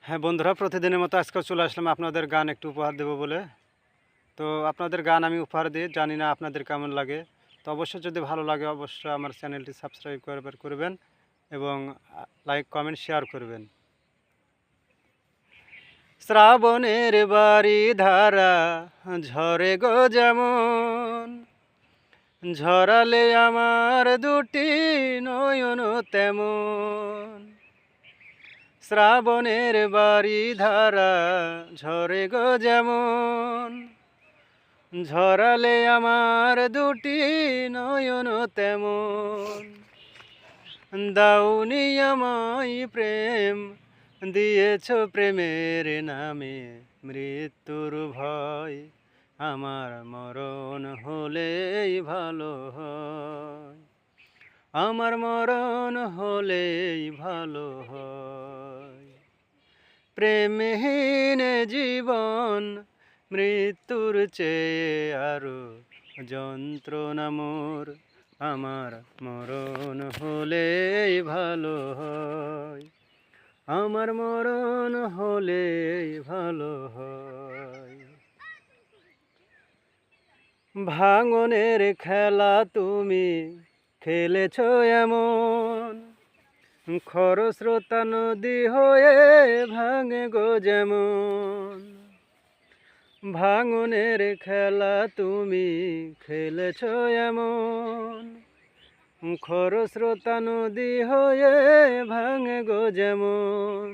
হ্যাঁ বন্ধুরা, প্রতিদিনের মতো আজকেও চলে আসলাম আপনাদের গান একটু উপহার দেব বলে। তো আপনাদের গান আমি উপহার দিই, জানি না আপনাদের কেমন লাগে। তো অবশ্যই যদি ভালো লাগে অবশ্যই আমার চ্যানেলটি সাবস্ক্রাইব করবেন এবং লাইক কমেন্ট শেয়ার করবেন। শ্রাবণের বাড়ি ধারা ঝরে গো যেমন, ঝরালে আমার দুটি নয়ন তেমন। শ্রাবণের বাড়ি ধারা ঝরে গো যেমন, ঝরালে আমার দুটি নয়ন তেমন। দাউনি আমায় প্রেম দিয়েছ প্রেমের নামে, মৃত্যুর ভয় আমার মরণ হলেই ভালো হয়, আমার মরণ হলেই ভালো হয়। প্রেমহীন জীবন মৃত্যুর চেয়ে আরো যন্ত্রণা মোর, আমার মরণ হলেই ভালো হয়, আমার মরণ হলেই ভালো হয়। ভাঙনের খেলা তুমি খেলেছ এমন, খরস্রোতা নদী হয়ে ভাঙে গো যেমন। ভাঙনের খেলা তুমি খেলেছ এমন, খরস্রোতা নদী হয়ে ভাঙে গো যেমন।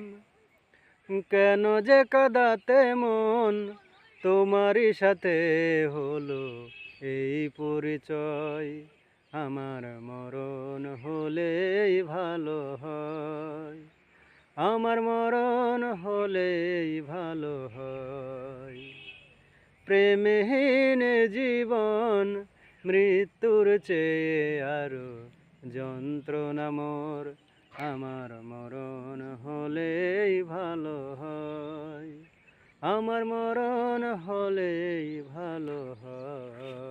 কেন যে কাঁদাতে মন, তোমারই সাথে হলো এই পরিচয়, আমার মরণ হলেই ভালো হয়, আমার মরণ হলেই ভালো হয়। প্রেমহীন জীবন মৃত্যুর চেয়ে আরো যন্ত্রণা মোর, আমার মরণ হলেই ভালো হয়, আমার মরণ হলেই ভালো হয়।